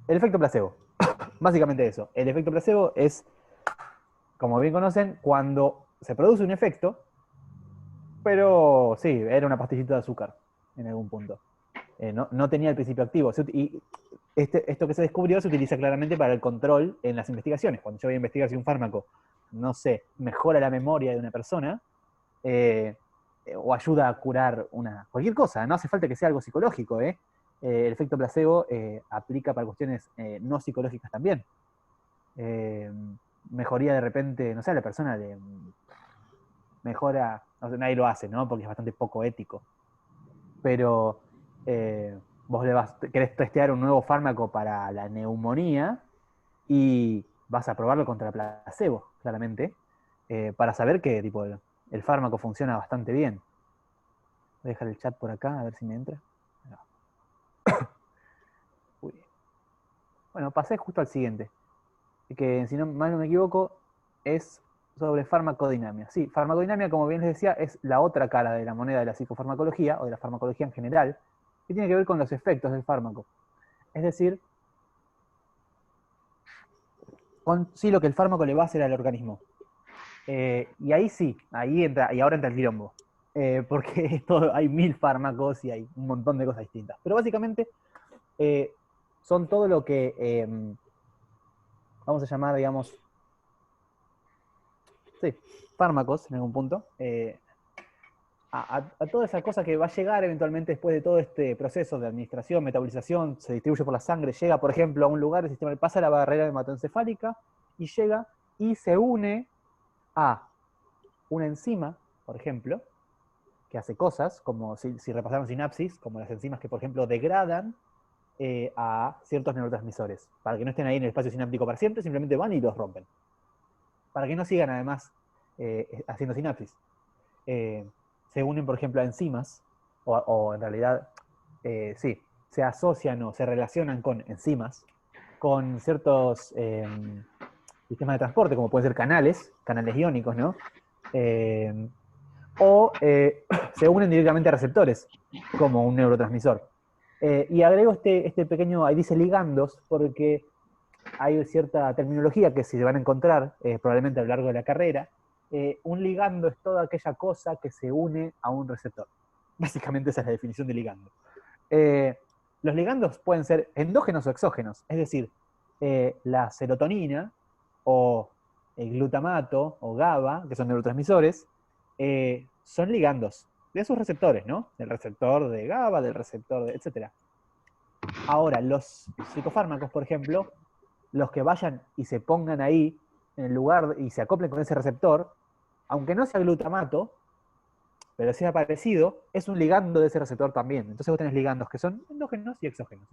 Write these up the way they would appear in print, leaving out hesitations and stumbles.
El efecto placebo. Básicamente eso. El efecto placebo es, como bien conocen, cuando se produce un efecto, pero sí, era una pastillita de azúcar en algún punto. No tenía el principio activo. Y esto que se descubrió se utiliza claramente para el control en las investigaciones. Cuando yo voy a investigar si un fármaco, no sé, mejora la memoria de una persona, eh, o ayuda a curar cualquier cosa, no hace falta que sea algo psicológico, ¿eh? El efecto placebo aplica para cuestiones no psicológicas también. Eh, Mejoría de repente, no sé, la persona le mejora, no sé, nadie lo hace, ¿no? Porque es bastante poco ético, pero vos querés testear un nuevo fármaco para la neumonía y vas a probarlo contra placebo, claramente, para saber que tipo, el fármaco funciona bastante bien. Voy a dejar el chat por acá, a ver si me entra. No. Uy. Bueno, pasé justo al siguiente, que si no mal no me equivoco, es sobre farmacodinamia. Sí, farmacodinamia, como bien les decía, es la otra cara de la moneda de la psicofarmacología, o de la farmacología en general, que tiene que ver con los efectos del fármaco. Es decir, con sí lo que el fármaco le va a hacer al organismo. Y ahí sí, ahí entra, y ahora entra el quilombo. Porque hay 1000 fármacos y hay un montón de cosas distintas. Pero básicamente eh, son todo lo que vamos a llamar, digamos, sí, fármacos en algún punto, a toda esa cosa que va a llegar eventualmente después de todo este proceso de administración, metabolización, se distribuye por la sangre, llega, por ejemplo, a un lugar, el sistema pasa la barrera hematoencefálica y llega y se une a una enzima, por ejemplo, que hace cosas, como si repasamos sinapsis, como las enzimas que, por ejemplo, degradan a ciertos neurotransmisores, para que no estén ahí en el espacio sináptico para siempre, simplemente van y los rompen, para que no sigan además haciendo sinapsis. Eh, Se unen, por ejemplo, a enzimas, o en realidad, sí, se asocian o se relacionan con enzimas, con ciertos sistemas de transporte, como pueden ser canales iónicos, ¿no? Eh, o se unen directamente a receptores, como un neurotransmisor. Y agrego este pequeño, ahí dice ligandos, porque hay cierta terminología que se van a encontrar probablemente a lo largo de la carrera. Un ligando es toda aquella cosa que se une a un receptor. Básicamente esa es la definición de ligando. Eh, los ligandos pueden ser endógenos o exógenos, es decir, la serotonina o el glutamato o GABA, que son neurotransmisores, son ligandos de sus receptores, ¿no? Del receptor de GABA, del receptor de, etcétera. Ahora, los psicofármacos, por ejemplo, los que vayan y se pongan ahí en el lugar y se acoplen con ese receptor, aunque no sea glutamato, pero sea parecido, es un ligando de ese receptor también. Entonces vos tenés ligandos que son endógenos y exógenos.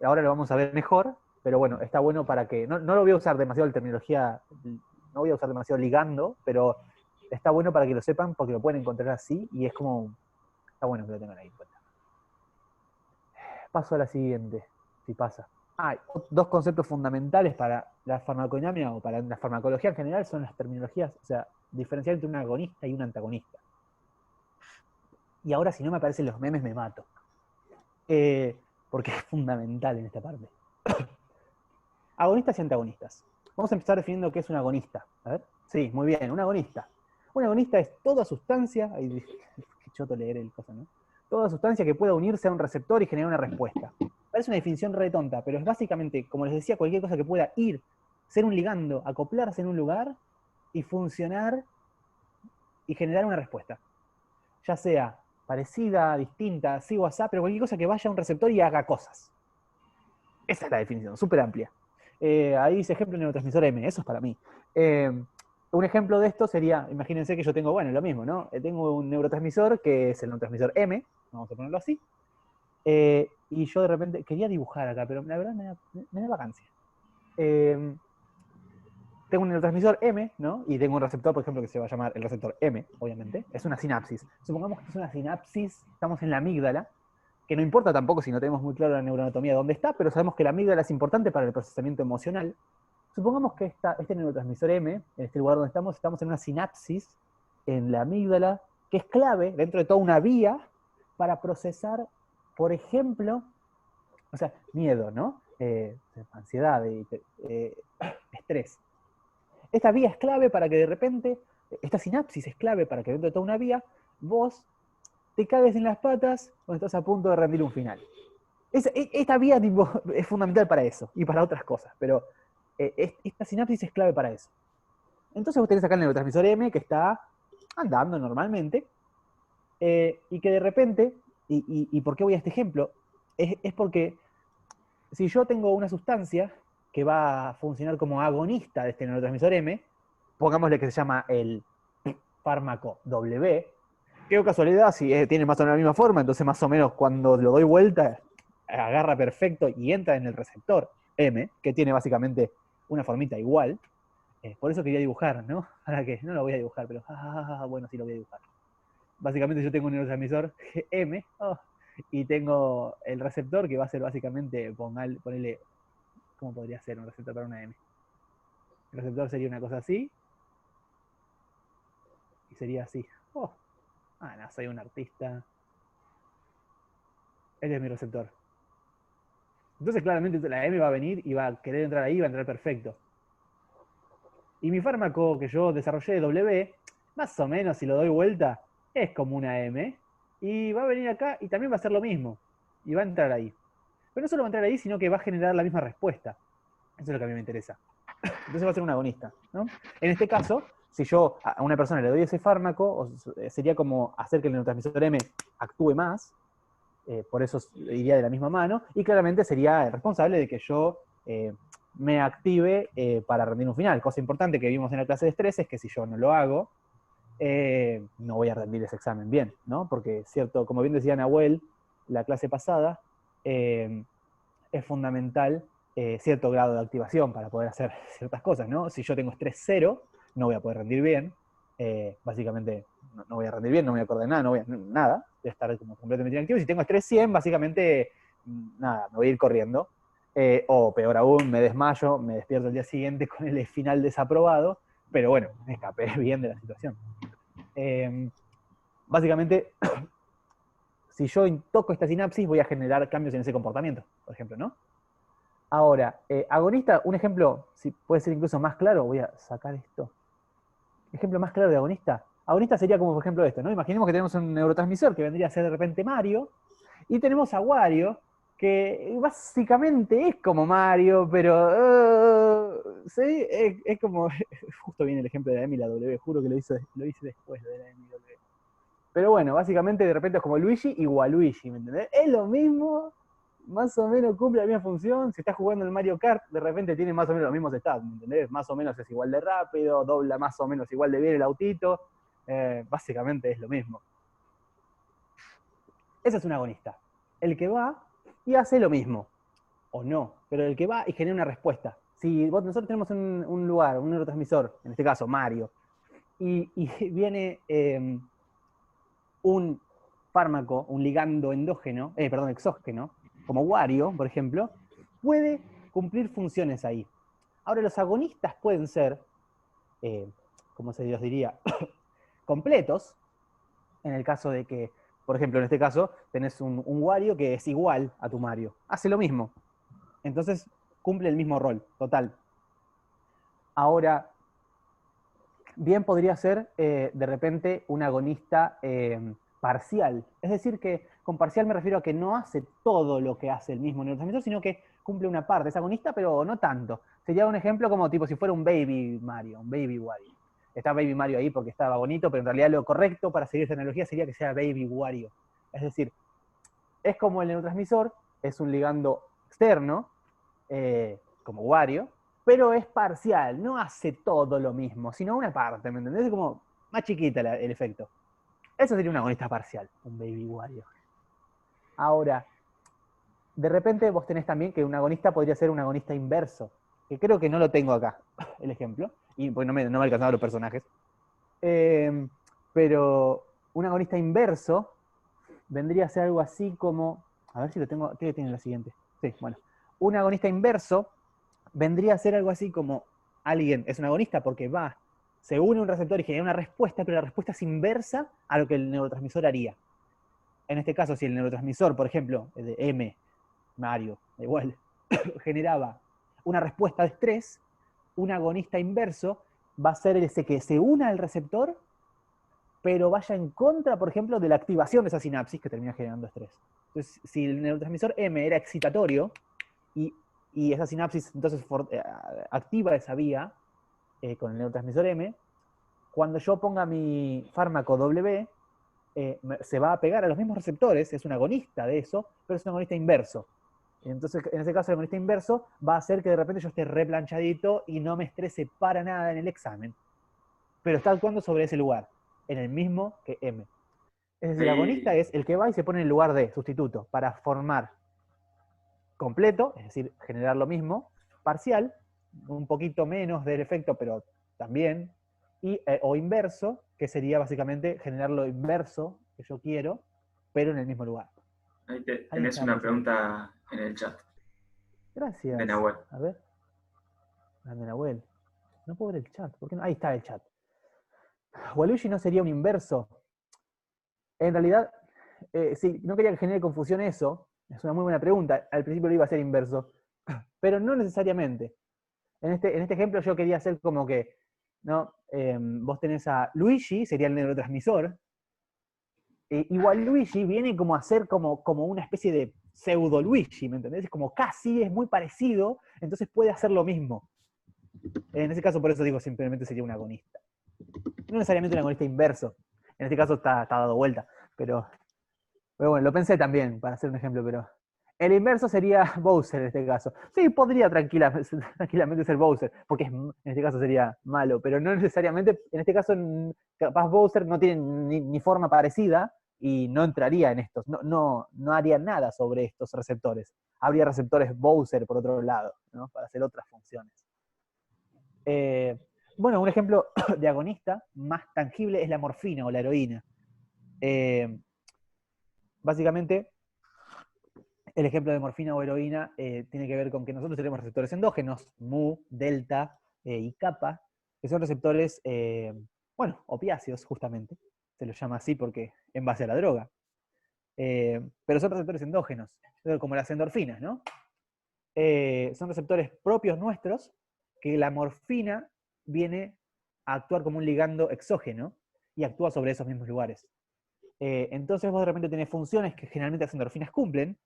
Ahora lo vamos a ver mejor, pero bueno, está bueno para que, no lo voy a usar demasiado la terminología, no voy a usar demasiado ligando, pero está bueno para que lo sepan porque lo pueden encontrar así y es como, está bueno que lo tengan ahí en cuenta. Paso a la siguiente, si pasa. Dos conceptos fundamentales para la farmacodinamia o para la farmacología en general son las terminologías, o sea, diferenciar entre un agonista y un antagonista. Y ahora si no me aparecen los memes me mato. Porque es fundamental en esta parte. Agonistas y antagonistas. Vamos a empezar definiendo qué es un agonista. A ver. Sí, muy bien, un agonista. Un agonista es toda sustancia, ay, qué choto leer el cosa, ¿no? Toda sustancia que pueda unirse a un receptor y generar una respuesta. Parece una definición re tonta, pero es básicamente, como les decía, cualquier cosa que pueda ir, ser un ligando, acoplarse en un lugar y funcionar y generar una respuesta. Ya sea parecida, distinta, sí o asá, pero cualquier cosa que vaya a un receptor y haga cosas. Esa es la definición, súper amplia. Ahí dice ejemplo neurotransmisor M, eso es para mí. Eh, un ejemplo de esto sería, imagínense que yo tengo, bueno, lo mismo, ¿no? Tengo un neurotransmisor que es el neurotransmisor M, vamos a ponerlo así, y yo de repente quería dibujar acá, pero la verdad me da vacancia. Eh, Tengo un neurotransmisor M, ¿no? Y tengo un receptor, por ejemplo, que se va a llamar el receptor M, obviamente. Es una sinapsis. Supongamos que es una sinapsis, estamos en la amígdala, que no importa tampoco si no tenemos muy claro la neuroanatomía de dónde está, pero sabemos que la amígdala es importante para el procesamiento emocional. Supongamos que este neurotransmisor M, en este lugar donde estamos en una sinapsis en la amígdala, que es clave dentro de toda una vía para procesar, por ejemplo, o sea, miedo, ¿no? ansiedad, estrés. Esta vía es clave para que de repente, esta sinapsis es clave para que dentro de toda una vía, vos te cagues en las patas cuando estás a punto de rendir un final. Esta vía tipo, es fundamental para eso y para otras cosas, pero esta sinapsis es clave para eso. Entonces vos tenés acá el neurotransmisor M que está andando normalmente y que de repente, y ¿por qué voy a este ejemplo? Es porque si yo tengo una sustancia que va a funcionar como agonista de este neurotransmisor M, pongámosle que se llama el fármaco W, qué casualidad, si tiene más o menos la misma forma, entonces más o menos cuando lo doy vuelta, agarra perfecto y entra en el receptor M, que tiene básicamente una formita igual. Por eso quería dibujar, ¿no? Para que no lo voy a dibujar, pero bueno, sí lo voy a dibujar. Básicamente yo tengo un neurotransmisor M y tengo el receptor que va a ser básicamente, ponerle, ¿cómo podría ser un receptor para una M? El receptor sería una cosa así y sería así. No, soy un artista. Este es mi receptor. Entonces claramente la M va a venir y va a querer entrar ahí y va a entrar perfecto. Y mi fármaco que yo desarrollé de W, más o menos si lo doy vuelta, es como una M. Y va a venir acá y también va a hacer lo mismo. Y va a entrar ahí. Pero no solo va a entrar ahí, sino que va a generar la misma respuesta. Eso es lo que a mí me interesa. Entonces va a ser un agonista, ¿no? En este caso, si yo a una persona le doy ese fármaco, sería como hacer que el neurotransmisor M actúe más, por eso iría de la misma mano, y claramente sería el responsable de que yo me active para rendir un final. Cosa importante que vimos en la clase de estrés es que si yo no lo hago, no voy a rendir ese examen bien, ¿no? Porque, cierto, como bien decía Nahuel la clase pasada, es fundamental cierto grado de activación para poder hacer ciertas cosas, ¿no? Si yo tengo estrés 0, no voy a poder rendir bien, básicamente no voy a rendir bien, no me voy a acordar de nada, nada, voy a estar como completamente inactivo. Si tengo estrés 100, básicamente, nada, me voy a ir corriendo, o peor aún, me desmayo, me despierto el día siguiente con el final desaprobado, pero bueno, me escapé bien de la situación. Básicamente, si yo toco esta sinapsis, voy a generar cambios en ese comportamiento, por ejemplo, ¿no? Ahora, agonista, un ejemplo, si puede ser incluso más claro, voy a sacar esto. Ejemplo más claro de agonista. Agonista sería como, por ejemplo, esto, ¿no? Imaginemos que tenemos un neurotransmisor que vendría a ser de repente Mario, y tenemos a Wario, que básicamente es como Mario, pero ¿sí? Es como, justo viene el ejemplo de la M y la W, juro que lo hice después de la M y W. Pero bueno, básicamente de repente es como Luigi y Waluigi, ¿me entendés? Es lo mismo, más o menos cumple la misma función. Si estás jugando el Mario Kart, de repente tiene más o menos los mismos stats, ¿me entendés? Más o menos es igual de rápido, dobla más o menos igual de bien el autito. Básicamente es lo mismo. Ese es un agonista. El que va y hace lo mismo. O no, pero el que va y genera una respuesta. Si nosotros tenemos un lugar, un neurotransmisor, en este caso Mario, y viene un fármaco, un ligando endógeno, exógeno, como Wario, por ejemplo, puede cumplir funciones ahí. Ahora, los agonistas pueden ser, como se los diría, completos, en el caso de que, por ejemplo, en este caso, tenés un Wario que es igual a tu Mario. Hace lo mismo. Entonces, cumple el mismo rol, total. Ahora, bien podría ser, de repente, un agonista parcial. Es decir, que con parcial me refiero a que no hace todo lo que hace el mismo neurotransmisor, sino que cumple una parte. Es agonista, pero no tanto. Sería un ejemplo como tipo si fuera un Baby Mario, un Baby Wario. Está Baby Mario ahí porque estaba bonito, pero en realidad lo correcto para seguir esa analogía sería que sea Baby Wario. Es decir, es como el neurotransmisor, es un ligando externo, como Wario, pero es parcial, no hace todo lo mismo, sino una parte, ¿me entendés? Es como más chiquita el efecto. Eso sería un agonista parcial, un Baby Wario. Ahora, de repente vos tenés también que un agonista podría ser un agonista inverso, que creo que no lo tengo acá, el ejemplo, y pues no me alcanzaban los personajes. Pero un agonista inverso vendría a ser algo así como, a ver si lo tengo, ¿qué tiene la siguiente? Sí, bueno. Un agonista inverso vendría a ser algo así como alguien es un agonista porque va, se une a un receptor y genera una respuesta, pero la respuesta es inversa a lo que el neurotransmisor haría. En este caso, si el neurotransmisor, por ejemplo, es de M, Mario, da igual, generaba una respuesta de estrés, un agonista inverso va a ser ese que se una al receptor, pero vaya en contra, por ejemplo, de la activación de esa sinapsis que termina generando estrés. Entonces, si el neurotransmisor M era excitatorio y esa sinapsis entonces activa esa vía con el neurotransmisor M, cuando yo ponga mi fármaco W, se va a pegar a los mismos receptores, es un agonista de eso, pero es un agonista inverso. Entonces, en ese caso, el agonista inverso va a hacer que de repente yo esté replanchadito y no me estrese para nada en el examen. Pero está actuando sobre ese lugar, en el mismo que M. Es decir, el agonista es el que va y se pone en el lugar de sustituto para formar completo, es decir, generar lo mismo, parcial, un poquito menos del efecto, pero también, o inverso, que sería básicamente generar lo inverso que yo quiero, pero en el mismo lugar. Ahí Ahí tenés está, una profesor. pregunta en el chat de Gracias. Nahuel. A ver. Grande Nahuel. No puedo ver el chat. ¿Por qué no? Ahí está el chat. ¿Waluigi no sería un inverso? En realidad, sí, no quería que genere confusión eso. Es una muy buena pregunta. Al principio lo iba a ser inverso. Pero no necesariamente. En este ejemplo yo quería hacer como que, ¿no? Vos tenés a Luigi, sería el neurotransmisor, y Waluigi viene como a ser como una especie de pseudo Luigi, ¿me entendés? Es como casi, es muy parecido, entonces puede hacer lo mismo. En ese caso, por eso digo, simplemente sería un agonista. No necesariamente un agonista inverso. En este caso está dado vuelta, pero bueno, lo pensé también para hacer un ejemplo, pero el inverso sería Bowser en este caso. Sí, podría tranquilamente ser Bowser, porque en este caso sería malo, pero no necesariamente, en este caso capaz Bowser no tiene ni forma parecida y no entraría en estos, no haría nada sobre estos receptores. Habría receptores Bowser por otro lado, ¿no? Para hacer otras funciones. Bueno, un ejemplo de agonista más tangible es la morfina o la heroína. Básicamente, el ejemplo de morfina o heroína tiene que ver con que nosotros tenemos receptores endógenos, mu, delta y kappa, que son receptores, opiáceos justamente, se los llama así porque en base a la droga. Pero son receptores endógenos, como las endorfinas, ¿no? Son receptores propios nuestros que la morfina viene a actuar como un ligando exógeno y actúa sobre esos mismos lugares. Entonces vos de repente tenés funciones que generalmente las endorfinas cumplen,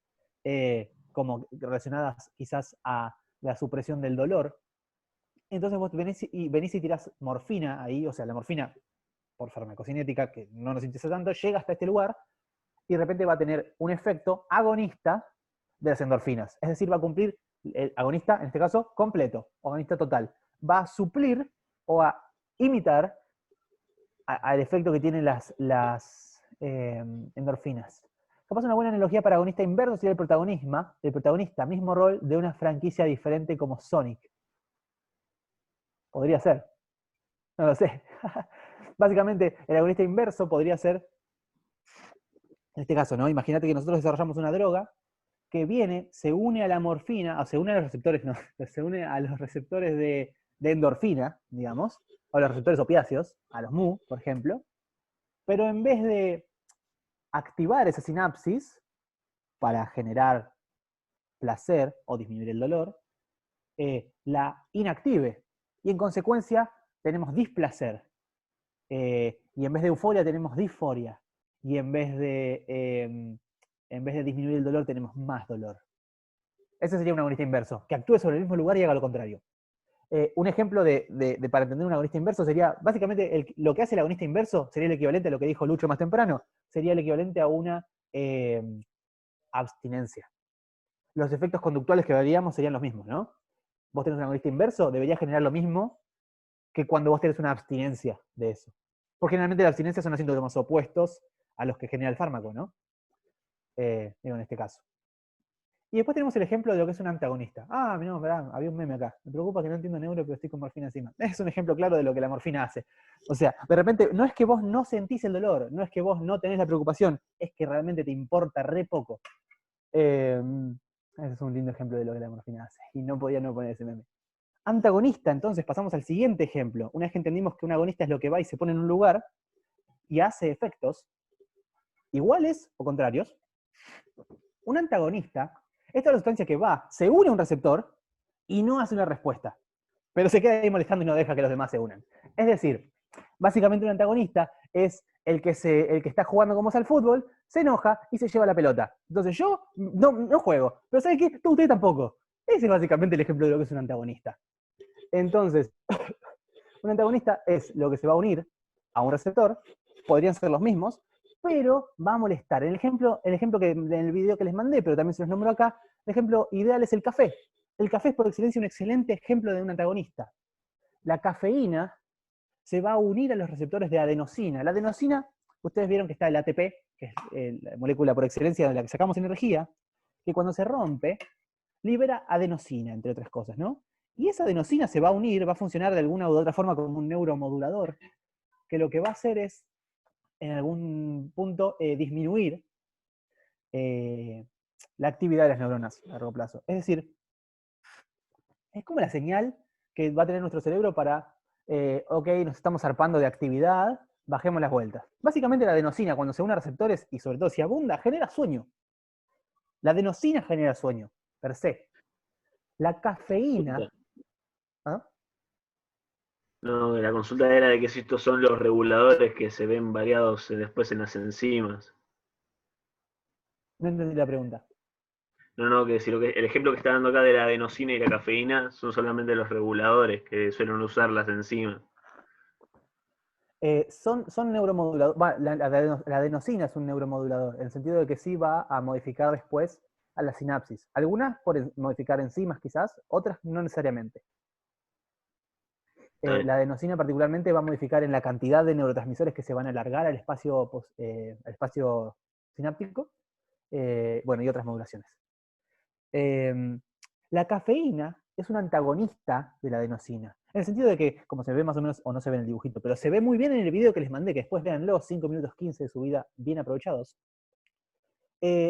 como relacionadas quizás a la supresión del dolor. Entonces vos venís y tirás morfina ahí, o sea, la morfina por farmacocinética, que no nos interesa tanto, llega hasta este lugar y de repente va a tener un efecto agonista de las endorfinas. Es decir, va a cumplir el agonista, en este caso, completo, agonista total. Va a suplir o a imitar al efecto que tienen las endorfinas. Capaz una buena analogía para agonista inverso sería el protagonista, mismo rol de una franquicia diferente como Sonic. Podría ser. No lo sé. Básicamente, el agonista inverso podría ser, en este caso, ¿no? Imagínate que nosotros desarrollamos una droga que viene, se une a la morfina, o se une a los receptores, no, se une a los receptores de endorfina, digamos, o a los receptores opiáceos, a los mu, por ejemplo, pero en vez de activar esa sinapsis para generar placer o disminuir el dolor, la inactive. Y en consecuencia tenemos displacer. Y en vez de euforia tenemos disforia. Y en vez de disminuir el dolor tenemos más dolor. Ese sería un agonista inverso, que actúe sobre el mismo lugar y haga lo contrario. Un ejemplo para entender un agonista inverso sería, básicamente, lo que hace el agonista inverso sería el equivalente a lo que dijo Lucho más temprano, sería el equivalente a una abstinencia. Los efectos conductuales que veríamos serían los mismos, ¿no? Vos tenés un agonista inverso, debería generar lo mismo que cuando vos tenés una abstinencia de eso. Porque generalmente las abstinencias son síntomas opuestos a los que genera el fármaco, ¿no? Digo, en este caso. Y después tenemos el ejemplo de lo que es un antagonista. Ah, no, verdad, había un meme acá. Me preocupa que no entiendo neuro, pero estoy con morfina encima. Es un ejemplo claro de lo que la morfina hace. O sea, de repente, no es que vos no sentís el dolor, no es que vos no tenés la preocupación, es que realmente te importa re poco. Ese es un lindo ejemplo de lo que la morfina hace. Y no podía no poner ese meme. Antagonista, entonces pasamos al siguiente ejemplo. Una vez que entendimos que un agonista es lo que va y se pone en un lugar y hace efectos iguales o contrarios, un antagonista Esta es la sustancia que va, se une a un receptor y no hace una respuesta, pero se queda ahí molestando y no deja que los demás se unan. Es decir, básicamente un antagonista es el que está jugando como es al fútbol, se enoja y se lleva la pelota. Entonces yo no juego, pero ¿sabes qué? Usted tampoco. Ese es básicamente el ejemplo de lo que es un antagonista. Entonces, un antagonista es lo que se va a unir a un receptor, podrían ser los mismos, pero va a molestar. El ejemplo que en el video que les mandé, pero también se los nombro acá, el ejemplo ideal es el café. El café es por excelencia un excelente ejemplo de un antagonista. La cafeína se va a unir a los receptores de adenosina. La adenosina, ustedes vieron que está el ATP, que es la molécula por excelencia de la que sacamos energía, que cuando se rompe, libera adenosina, entre otras cosas, ¿no? Y esa adenosina se va a unir, va a funcionar de alguna u otra forma como un neuromodulador, que lo que va a hacer es, en algún punto, disminuir la actividad de las neuronas a largo plazo. Es decir, es como la señal que va a tener nuestro cerebro para, ok, nos estamos zarpando de actividad, bajemos las vueltas. Básicamente la adenosina, cuando se une a receptores, y sobre todo si abunda, genera sueño. La adenosina genera sueño, per se. La cafeína... ¿Ah? No, la consulta era de que si estos son los reguladores que se ven variados después en las enzimas. No entendí la pregunta. No, que si el ejemplo que está dando acá de la adenosina y la cafeína son solamente los reguladores que suelen usar las enzimas. Son neuromoduladores. La adenosina es un neuromodulador, en el sentido de que sí va a modificar después a la sinapsis. Algunas por modificar enzimas quizás, otras no necesariamente. La adenosina particularmente va a modificar en la cantidad de neurotransmisores que se van a alargar al espacio sináptico, bueno, y otras modulaciones. La cafeína es un antagonista de la adenosina, en el sentido de que, como se ve más o menos, o no se ve en el dibujito, pero se ve muy bien en el video que les mandé, que después véanlo, 5 minutos 15 de su vida bien aprovechados,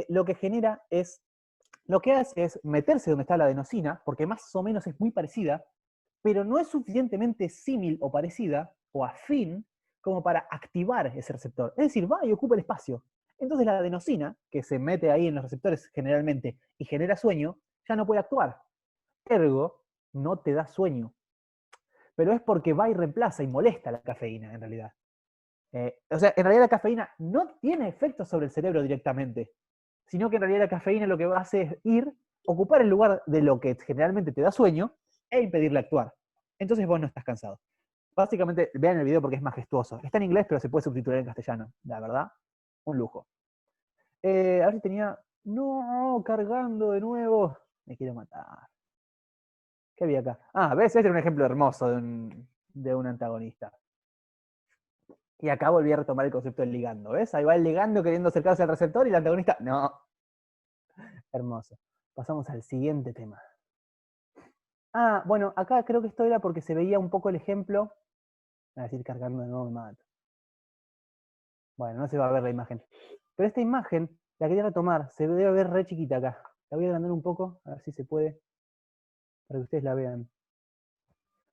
lo que hace es meterse donde está la adenosina, porque más o menos es muy parecida, pero no es suficientemente símil o parecida, o afín, como para activar ese receptor. Es decir, va y ocupa el espacio. Entonces la adenosina, que se mete ahí en los receptores generalmente y genera sueño, ya no puede actuar. Ergo, no te da sueño. Pero es porque va y reemplaza y molesta la cafeína, en realidad. O sea, en realidad la cafeína no tiene efectos sobre el cerebro directamente, sino que en realidad la cafeína lo que va a hacer es ir, ocupar el lugar de lo que generalmente te da sueño e impedirle actuar. Entonces vos no estás cansado. Básicamente, vean el video porque es majestuoso. Está en inglés, pero se puede subtitular en castellano. La verdad, un lujo. A ver si tenía... No, cargando de nuevo. Me quiero matar. ¿Qué había acá? Ah, ¿ves? Este es un ejemplo hermoso de un antagonista. Y acá volví a retomar el concepto del ligando. ¿Ves? Ahí va el ligando queriendo acercarse al receptor y el antagonista... No. Hermoso. Pasamos al siguiente tema. Ah, bueno, acá creo que esto era porque se veía un poco el ejemplo. A decir cargando de nuevo me mato. Bueno, no se va a ver la imagen. Pero esta imagen la quería retomar. Se debe ver re chiquita acá. La voy a agrandar un poco, a ver si se puede. Para que ustedes la vean.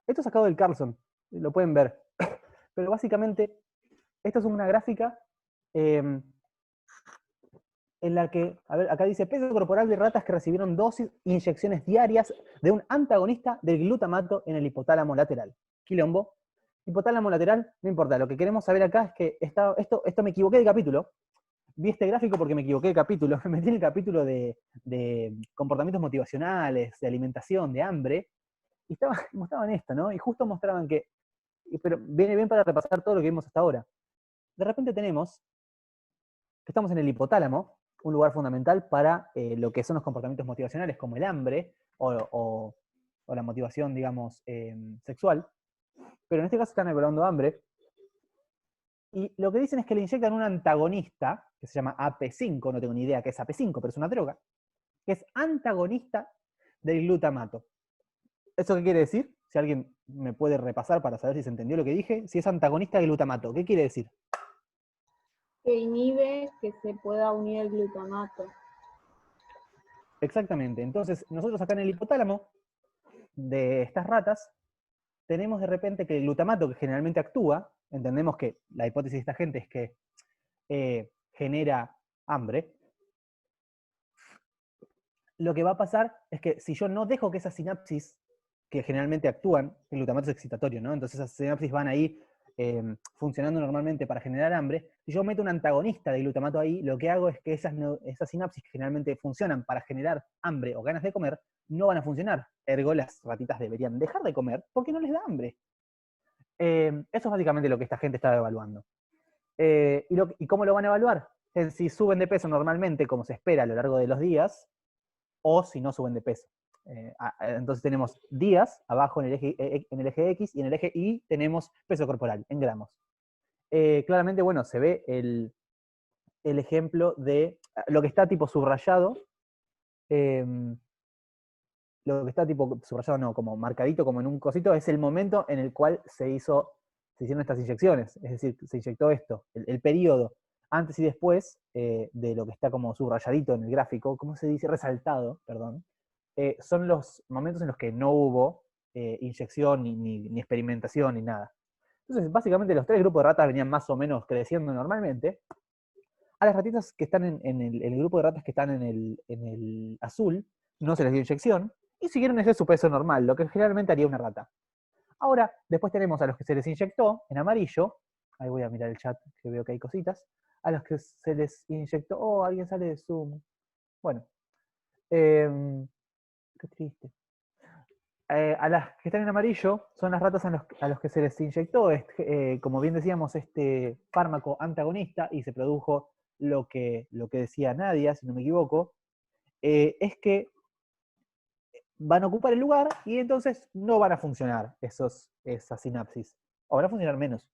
Esto es sacado del Carlson. Lo pueden ver. Pero básicamente, esto es una gráfica en la que, a ver, acá dice peso corporal de ratas que recibieron inyecciones diarias de un antagonista del glutamato en el hipotálamo lateral. Quilombo. Hipotálamo lateral, no importa. Lo que queremos saber acá es que esto me equivoqué de capítulo. Vi este gráfico porque me equivoqué de capítulo. Me metí en el capítulo de comportamientos motivacionales, de alimentación, de hambre, y mostraban esto, ¿no? Y justo mostraban que, pero viene bien para repasar todo lo que vimos hasta ahora. De repente tenemos que estamos en el hipotálamo, un lugar fundamental para lo que son los comportamientos motivacionales, como el hambre o la motivación, digamos, sexual. Pero en este caso están evaluando hambre. Y lo que dicen es que le inyectan un antagonista, que se llama AP5, no tengo ni idea qué es AP5, pero es una droga, que es antagonista del glutamato. ¿Eso qué quiere decir? Si alguien me puede repasar para saber si se entendió lo que dije. Si es antagonista del glutamato, ¿qué quiere decir? Que inhibe que se pueda unir el glutamato. Exactamente. Entonces, nosotros acá en el hipotálamo de estas ratas, tenemos de repente que el glutamato que generalmente actúa, entendemos que la hipótesis de esta gente es que genera hambre, lo que va a pasar es que si yo no dejo que esas sinapsis, que generalmente actúan, el glutamato es excitatorio, ¿no? Entonces esas sinapsis van ahí funcionando normalmente para generar hambre. Si yo meto un antagonista de glutamato ahí, lo que hago es que esas sinapsis que generalmente funcionan para generar hambre o ganas de comer, no van a funcionar. Ergo, las ratitas deberían dejar de comer porque no les da hambre. Eso es básicamente lo que esta gente estaba evaluando. ¿Y cómo lo van a evaluar? En si suben de peso normalmente, como se espera a lo largo de los días, o si no suben de peso. Entonces tenemos días abajo en el eje X, y en el eje Y tenemos peso corporal, en gramos. Claramente, bueno, se ve el ejemplo de lo que está tipo subrayado, lo que está tipo subrayado, no, como marcadito, como en un cosito, es el momento en el cual se hicieron estas inyecciones. Es decir, se inyectó esto, el periodo antes y después de lo que está como subrayadito en el gráfico, ¿cómo se dice? Resaltado, perdón. Son los momentos en los que no hubo inyección, ni experimentación, ni nada. Entonces, básicamente los 3 grupos de ratas venían más o menos creciendo normalmente. A las ratitas que están en el grupo de ratas que están en el azul, no se les dio inyección, y siguieron ese su peso normal, lo que generalmente haría una rata. Ahora, después tenemos a los que se les inyectó, en amarillo, ahí voy a mirar el chat, que veo que hay cositas, a los que se les inyectó, oh, alguien sale de Zoom. Bueno, qué triste. A las que están en amarillo son las ratas a los que se les inyectó, como bien decíamos, este fármaco antagonista, y se produjo lo que decía Nadia, si no me equivoco, es que van a ocupar el lugar y entonces no van a funcionar esas sinapsis, o van a funcionar menos.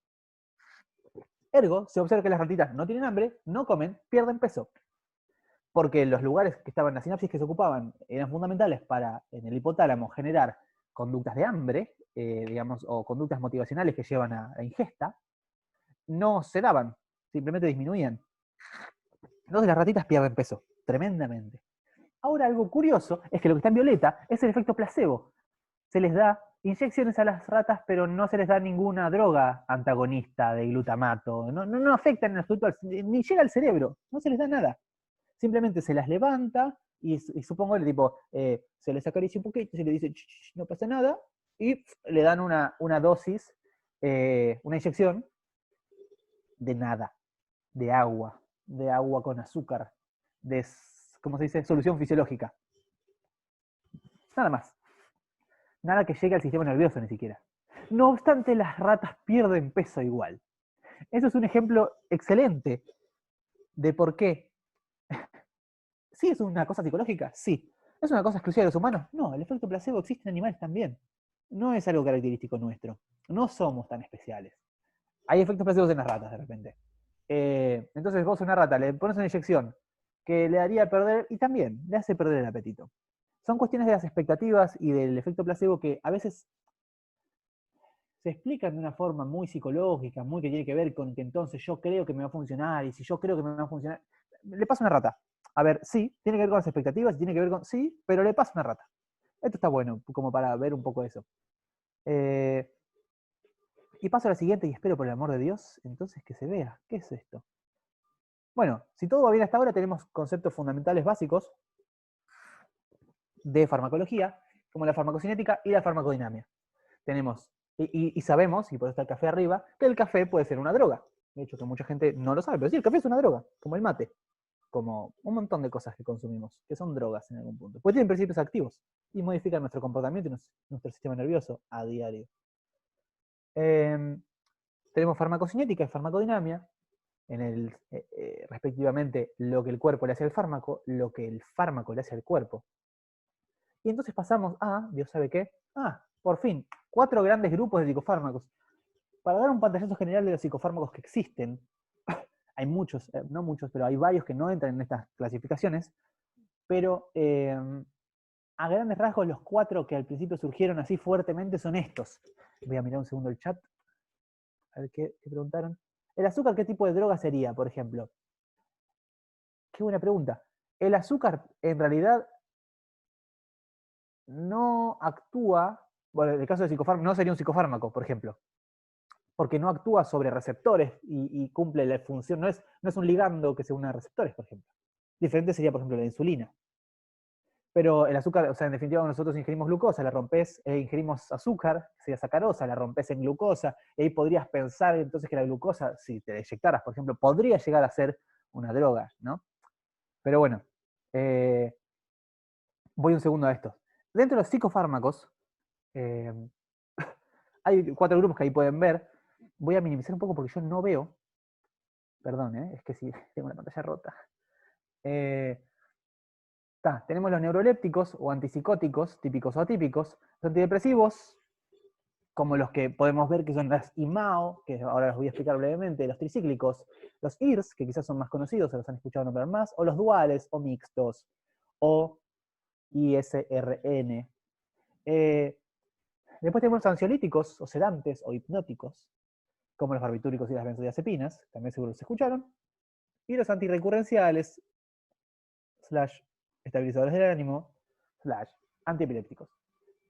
Ergo, se observa que las ratitas no tienen hambre, no comen, pierden peso. Porque los lugares que estaban, las sinapsis que se ocupaban, eran fundamentales para, en el hipotálamo, generar conductas de hambre, digamos, o conductas motivacionales que llevan a ingesta, no se daban, simplemente disminuían. Entonces las ratitas pierden peso, tremendamente. Ahora, algo curioso es que lo que está en violeta es el efecto placebo. Se les da inyecciones a las ratas, pero no se les da ninguna droga antagonista de glutamato. No afectan en absoluto, ni llega al cerebro, no se les da nada. Simplemente se las levanta y supongo que tipo, se les acaricia un poquito, se le dice, no pasa nada, y le dan una dosis, una inyección de nada, de agua con azúcar, de, ¿cómo se dice? Solución fisiológica. Nada más. Nada que llegue al sistema nervioso ni siquiera. No obstante, las ratas pierden peso igual. Eso es un ejemplo excelente de por qué. ¿Sí es una cosa psicológica? Sí. ¿Es una cosa exclusiva de los humanos? No, el efecto placebo existe en animales también. No es algo característico nuestro. No somos tan especiales. Hay efectos placebos en las ratas de repente. Entonces vos a una rata le pones una inyección que le haría perder, y también le hace perder el apetito. Son cuestiones de las expectativas y del efecto placebo que a veces se explican de una forma muy psicológica, muy que tiene que ver con que entonces yo creo que me va a funcionar, y si yo creo que me va a funcionar, le pasa una rata. A ver, sí, tiene que ver con las expectativas, tiene que ver con, sí, pero le pasa una rata. Esto está bueno, como para ver un poco eso. Y paso a la siguiente y espero por el amor de Dios, entonces que se vea. ¿Qué es esto? Bueno, si todo va bien hasta ahora, tenemos conceptos fundamentales básicos de farmacología, como la farmacocinética y la farmacodinámica. Tenemos, y sabemos, y por eso está el café arriba, que el café puede ser una droga. De hecho, que mucha gente no lo sabe, pero sí, el café es una droga, como el mate, como un montón de cosas que consumimos, que son drogas en algún punto. Pues tienen principios activos y modifican nuestro comportamiento y nuestro sistema nervioso a diario. Tenemos farmacocinética y farmacodinámica, respectivamente lo que el cuerpo le hace al fármaco, lo que el fármaco le hace al cuerpo. Y entonces pasamos a, Dios sabe qué, por fin, 4 grandes grupos de psicofármacos. Para dar un pantallazo general de los psicofármacos que existen, hay muchos, no muchos, pero hay varios que no entran en estas clasificaciones, pero a grandes rasgos los 4 que al principio surgieron así fuertemente son estos. Voy a mirar un segundo el chat, a ver qué preguntaron. ¿El azúcar qué tipo de droga sería, por ejemplo? Qué buena pregunta. El azúcar en realidad no actúa, bueno, en el caso de psicofármaco, no sería un psicofármaco, por ejemplo, porque no actúa sobre receptores y cumple la función, no es un ligando que se une a receptores, por ejemplo. Diferente sería, por ejemplo, la insulina. Pero el azúcar, o sea, en definitiva nosotros ingerimos glucosa, la rompes, ingerimos azúcar, sería sacarosa, la rompes en glucosa, y ahí podrías pensar entonces que la glucosa, si te la inyectaras, por ejemplo, podría llegar a ser una droga, ¿no? Pero bueno, voy un segundo a esto. Dentro de los psicofármacos, hay 4 grupos que ahí pueden ver. Voy a minimizar un poco porque yo no veo. Perdón, es que sí, tengo la pantalla rota. Tenemos los neurolépticos o antipsicóticos, típicos o atípicos, los antidepresivos, como los que podemos ver que son las IMAO, que ahora los voy a explicar brevemente, los tricíclicos, los IRS, que quizás son más conocidos, se los han escuchado nombrar más, o los duales o mixtos, o ISRN. Después tenemos los ansiolíticos, o sedantes, o hipnóticos, como los barbitúricos y las benzodiazepinas, también seguro los escucharon, y los antirrecurrenciales, / estabilizadores del ánimo, / antiepilépticos.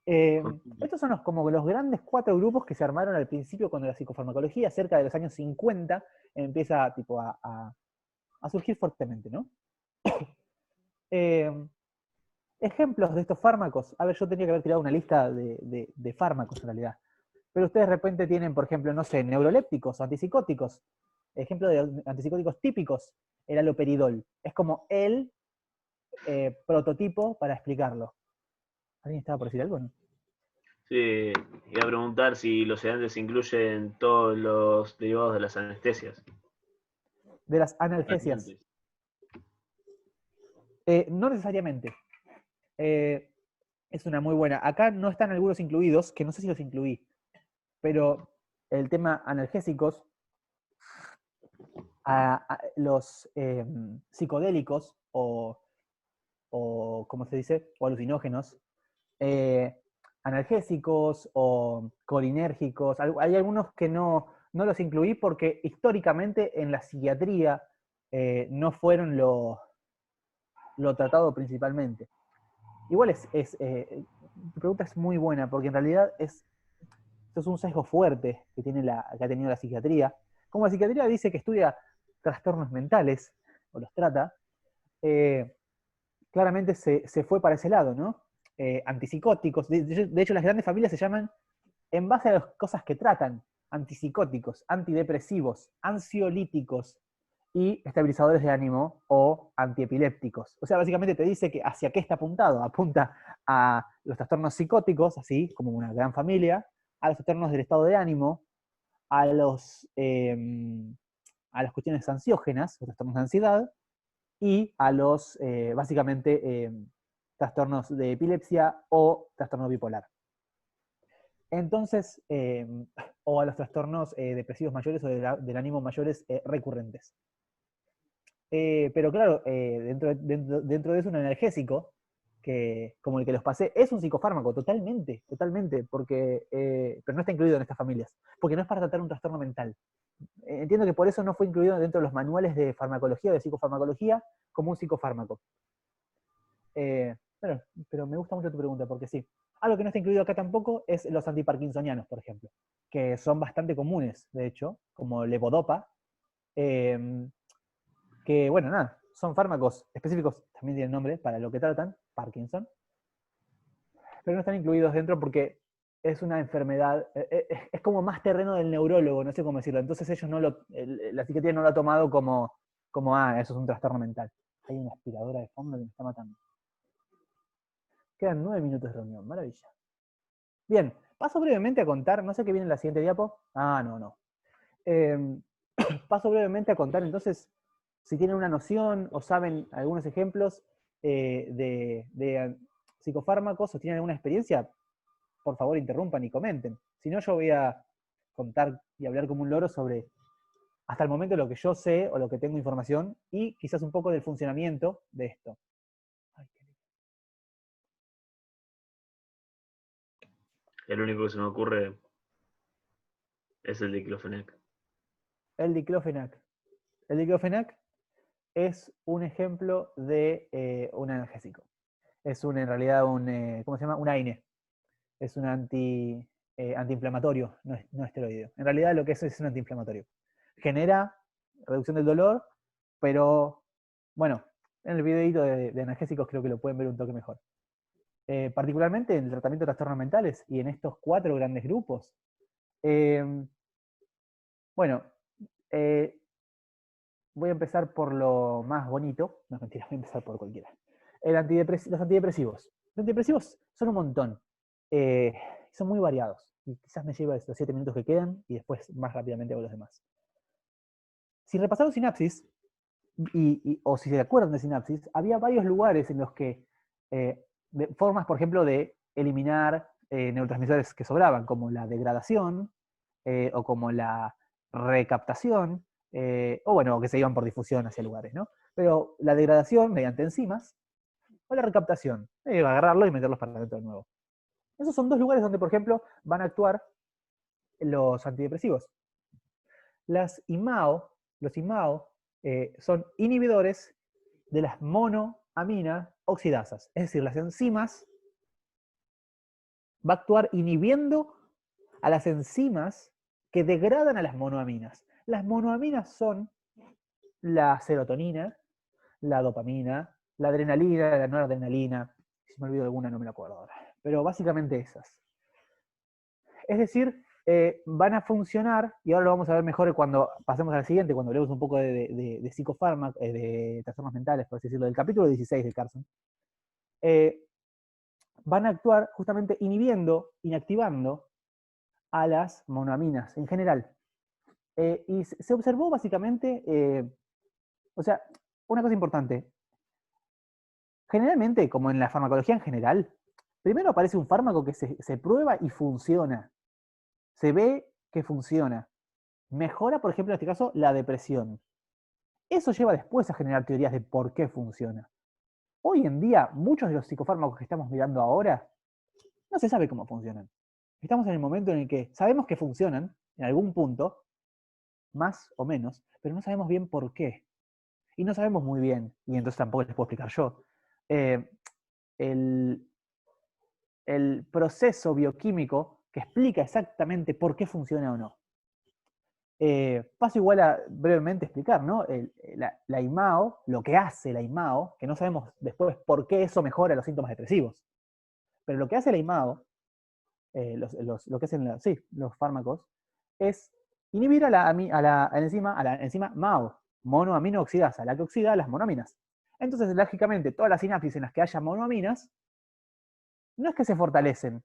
Estos son como los grandes 4 grupos que se armaron al principio cuando la psicofarmacología, cerca de los años 50, empieza tipo, a surgir fuertemente, ¿no? Ejemplos de estos fármacos. A ver, yo tenía que haber tirado una lista de fármacos en realidad. Pero ustedes de repente tienen, por ejemplo, no sé, neurolépticos, antipsicóticos. Ejemplo de antipsicóticos típicos, el haloperidol. Es como el prototipo para explicarlo. ¿Alguien estaba por decir algo, no? Sí, iba a preguntar si los sedantes incluyen todos los derivados de las anestesias. De las analgesias. No necesariamente. Es una muy buena. Acá no están algunos incluidos, que no sé si los incluí, pero el tema analgésicos, los psicodélicos o ¿cómo se dice? O alucinógenos, analgésicos o colinérgicos. Hay algunos que no los incluí porque históricamente en la psiquiatría no fueron lo tratado principalmente. Igual tu pregunta es muy buena, porque en realidad esto es un sesgo fuerte que ha tenido la psiquiatría. Como la psiquiatría dice que estudia trastornos mentales, o los trata, claramente se fue para ese lado, ¿no? Antipsicóticos, de hecho las grandes familias se llaman, en base a las cosas que tratan, antipsicóticos, antidepresivos, ansiolíticos, y estabilizadores de ánimo o antiepilépticos. O sea, básicamente te dice que hacia qué está apuntado. Apunta a los trastornos psicóticos, así como una gran familia, a los trastornos del estado de ánimo, a las cuestiones ansiógenas, los trastornos de ansiedad, y a los, básicamente, trastornos de epilepsia o trastorno bipolar. Entonces, o a los trastornos depresivos mayores o del ánimo mayores recurrentes. Pero claro, dentro de eso un analgésico, como el que los pasé, es un psicofármaco, totalmente, porque, pero no está incluido en estas familias, porque no es para tratar un trastorno mental. Entiendo que por eso no fue incluido dentro de los manuales de farmacología o de psicofarmacología como un psicofármaco. Pero me gusta mucho tu pregunta, porque sí. Algo que no está incluido acá tampoco es los antiparkinsonianos, por ejemplo, que son bastante comunes, de hecho, como levodopa, que, bueno, nada, son fármacos específicos, también tienen nombre para lo que tratan, Parkinson, pero no están incluidos dentro porque es una enfermedad, es como más terreno del neurólogo, no sé cómo decirlo. Entonces ellos la psiquiatría no lo ha tomado como, eso es un trastorno mental. Hay una aspiradora de fondo que me está matando. Quedan 9 minutos de reunión, maravilla. Bien, paso brevemente a contar, no sé qué viene en la siguiente diapo. No. Paso brevemente a contar entonces, si tienen una noción o saben algunos ejemplos de psicofármacos o tienen alguna experiencia, por favor interrumpan y comenten. Si no, yo voy a contar y hablar como un loro sobre, hasta el momento, lo que yo sé o lo que tengo información y quizás un poco del funcionamiento de esto. El único que se me ocurre es el diclofenac. El diclofenac. El diclofenac es un ejemplo de un analgésico. Es en realidad ¿cómo se llama? Un AINE. Es un antiinflamatorio, no esteroideo. En realidad lo que es un antiinflamatorio. Genera reducción del dolor, pero bueno, en el videito de analgésicos creo que lo pueden ver un toque mejor. particularmente en el tratamiento de trastornos mentales y en estos 4 grandes grupos. Bueno, voy a empezar por lo más bonito. No, mentira, voy a empezar por cualquiera. Los antidepresivos. Los antidepresivos son un montón. Son muy variados. Y quizás me lleve los 7 minutos que quedan y después más rápidamente hago los demás. Si repasaron sinapsis, o si se acuerdan de sinapsis, había varios lugares en los que, formas, por ejemplo, de eliminar neurotransmisores que sobraban, como la degradación, o como la recaptación, o bueno, que se iban por difusión hacia lugares, ¿no? Pero la degradación mediante enzimas, o la recaptación, agarrarlo y meterlos para dentro de nuevo. Esos son 2 lugares donde, por ejemplo, van a actuar los antidepresivos. Los IMAO son inhibidores de las monoamina oxidasas. Es decir, las enzimas va a actuar inhibiendo a las enzimas que degradan a las monoaminas. Las monoaminas son la serotonina, la dopamina, la adrenalina, la noradrenalina. Si me olvido alguna no me la acuerdo ahora. Pero básicamente esas. Es decir, van a funcionar, y ahora lo vamos a ver mejor cuando pasemos al siguiente, cuando hablemos un poco de psicofármacos, de trastornos mentales, por así decirlo, del capítulo 16 de Carson. Van a actuar justamente inhibiendo, inactivando a las monoaminas en general. Y se observó básicamente, o sea, una cosa importante. Generalmente, como en la farmacología en general, primero aparece un fármaco que se prueba y funciona. Se ve que funciona. Mejora, por ejemplo, en este caso, la depresión. Eso lleva después a generar teorías de por qué funciona. Hoy en día, muchos de los psicofármacos que estamos mirando ahora, no se sabe cómo funcionan. Estamos en el momento en el que sabemos que funcionan, en algún punto, más o menos, pero no sabemos bien por qué. Y no sabemos muy bien, y entonces tampoco les puedo explicar yo, el proceso bioquímico que explica exactamente por qué funciona o no. Paso igual a brevemente explicar, ¿no? La IMAO, lo que hace la IMAO, que no sabemos después por qué eso mejora los síntomas depresivos, pero lo que hace la IMAO, lo que hacen los fármacos, es inhibir a la enzima MAO, monoamino-oxidasa, la que oxida las monoaminas. Entonces, lógicamente, todas las sinapsis en las que haya monoaminas, no es que se fortalecen,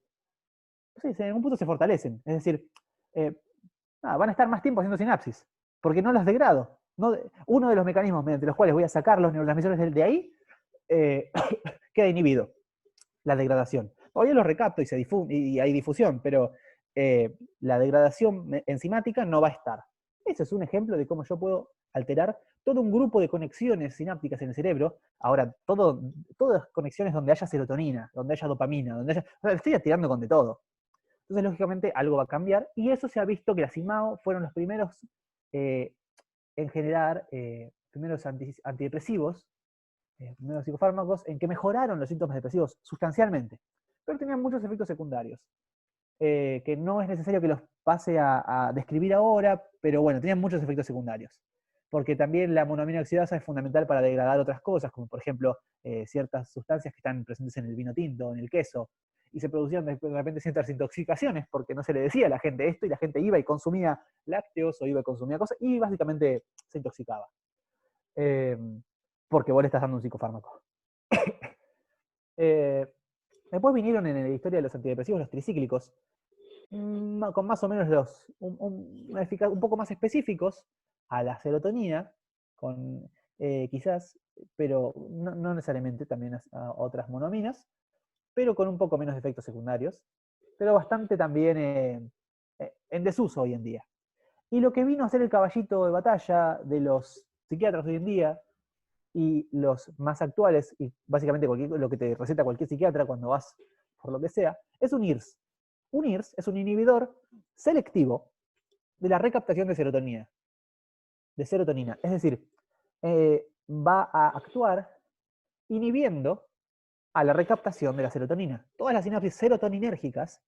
sí, en algún punto se fortalecen, es decir, van a estar más tiempo haciendo sinapsis, porque no las degrado. Uno de los mecanismos mediante los cuales voy a sacar los neurotransmisores de ahí, queda inhibido, la degradación. Todavía los recapto y hay difusión, pero la degradación enzimática no va a estar. Ese es un ejemplo de cómo yo puedo alterar todo un grupo de conexiones sinápticas en el cerebro. Ahora, todas conexiones donde haya serotonina, donde haya dopamina, o sea, estoy tirando con de todo. Entonces, lógicamente, algo va a cambiar, y eso se ha visto que las IMAO fueron los primeros en generar primeros antidepresivos, primeros psicofármacos, en que mejoraron los síntomas depresivos sustancialmente, pero tenían muchos efectos secundarios, que no es necesario que los pase a describir ahora, pero bueno, tenían muchos efectos secundarios, porque también la monoamina oxidasa es fundamental para degradar otras cosas, como por ejemplo ciertas sustancias que están presentes en el vino tinto, en el queso, y se producían de repente ciertas intoxicaciones porque no se le decía a la gente esto, y la gente iba y consumía lácteos o iba y consumía cosas, y básicamente se intoxicaba. Porque vos le estás dando un psicofármaco. Después vinieron en la historia de los antidepresivos los tricíclicos, con más o menos un poco más específicos a la serotonina, quizás, pero no necesariamente, también a otras monoaminas, pero con un poco menos de efectos secundarios, pero bastante también en desuso hoy en día. Y lo que vino a ser el caballito de batalla de los psiquiatras hoy en día, y los más actuales, y básicamente lo que te receta cualquier psiquiatra cuando vas por lo que sea, es un IRS. Un IRS es un inhibidor selectivo de la recaptación de serotonina. Es decir, va a actuar inhibiendo a la recaptación de la serotonina. Todas las sinapsis serotoninérgicas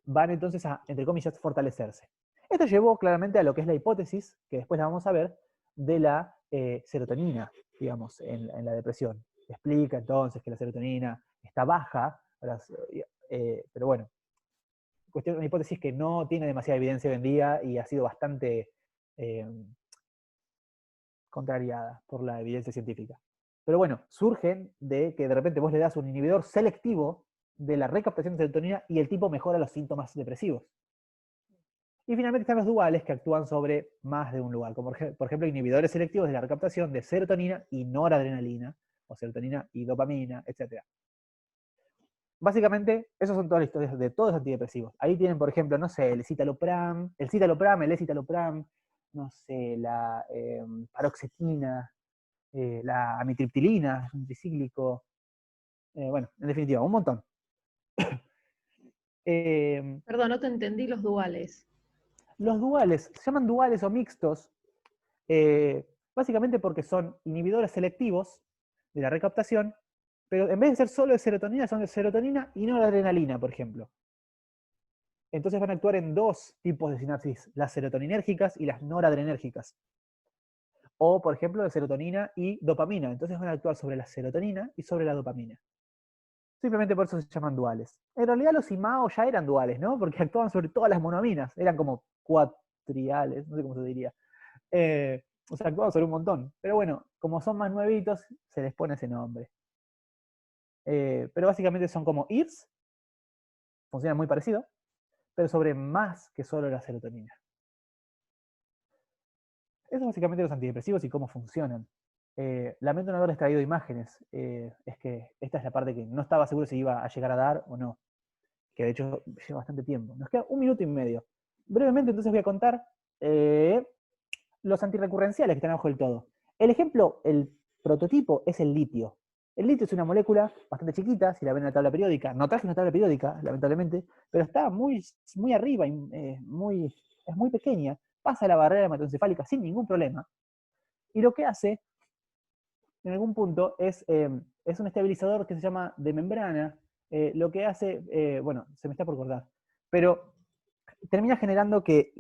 van entonces a, entre comillas, fortalecerse. Esto llevó claramente a lo que es la hipótesis, que después la vamos a ver, de la serotonina, digamos, en la depresión. Explica entonces que la serotonina está baja, pero bueno, una hipótesis que no tiene demasiada evidencia hoy en día y ha sido bastante contrariada por la evidencia científica. Pero bueno, surgen de que de repente vos le das un inhibidor selectivo de la recaptación de serotonina y el tipo mejora los síntomas depresivos. Y finalmente están los duales que actúan sobre más de un lugar, como por ejemplo inhibidores selectivos de la recaptación de serotonina y noradrenalina, o serotonina y dopamina, etc. Básicamente, esos son todas las historias de todos los antidepresivos. Ahí tienen, por ejemplo, no sé, el citalopram, el escitalopram, no sé, la paroxetina, la amitriptilina, un tricíclico, bueno, en definitiva, un montón. Perdón, no te entendí los duales. Los duales, se llaman duales o mixtos, básicamente porque son inhibidores selectivos de la recaptación, pero en vez de ser solo de serotonina, son de serotonina y noradrenalina, por ejemplo. Entonces van a actuar en dos tipos de sinapsis, las serotoninérgicas y las noradrenérgicas. O, por ejemplo, de serotonina y dopamina. Entonces van a actuar sobre la serotonina y sobre la dopamina. Simplemente por eso se llaman duales. En realidad los IMAO ya eran duales, ¿no? Porque actuaban sobre todas las monoaminas. Eran como cuatriales, no sé cómo se diría. O sea, actuaban sobre un montón. Pero bueno, como son más nuevitos, se les pone ese nombre. Pero básicamente son como IRS. Funcionan muy parecido. Pero sobre más que solo la serotonina. Eso es básicamente los antidepresivos y cómo funcionan. Lamento no haberles traído imágenes. Es que esta es la parte que no estaba seguro si iba a llegar a dar o no. Que de hecho lleva bastante tiempo. Nos queda 1 minuto y medio. Brevemente entonces voy a contar los antirrecurrenciales que están abajo del todo. El ejemplo, el prototipo es el litio. El litio es una molécula bastante chiquita, si la ven en la tabla periódica. No traje una tabla periódica, lamentablemente, pero está muy, muy arriba, es muy pequeña. Pasa la barrera hematoencefálica sin ningún problema. Y lo que hace, en algún punto, es un estabilizador que se llama de membrana. Lo que hace, bueno, se me está por cortar, pero termina generando que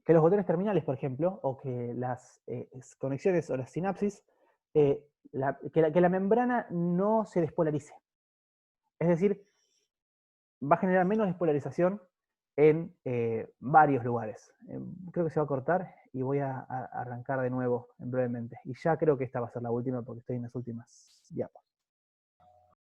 que los botones terminales, por ejemplo, o que las conexiones o las sinapsis, que la membrana no se despolarice. Es decir, va a generar menos despolarización en varios lugares. Creo que se va a cortar y voy a arrancar de nuevo brevemente. Y ya creo que esta va a ser la última porque estoy en las últimas diapositivas.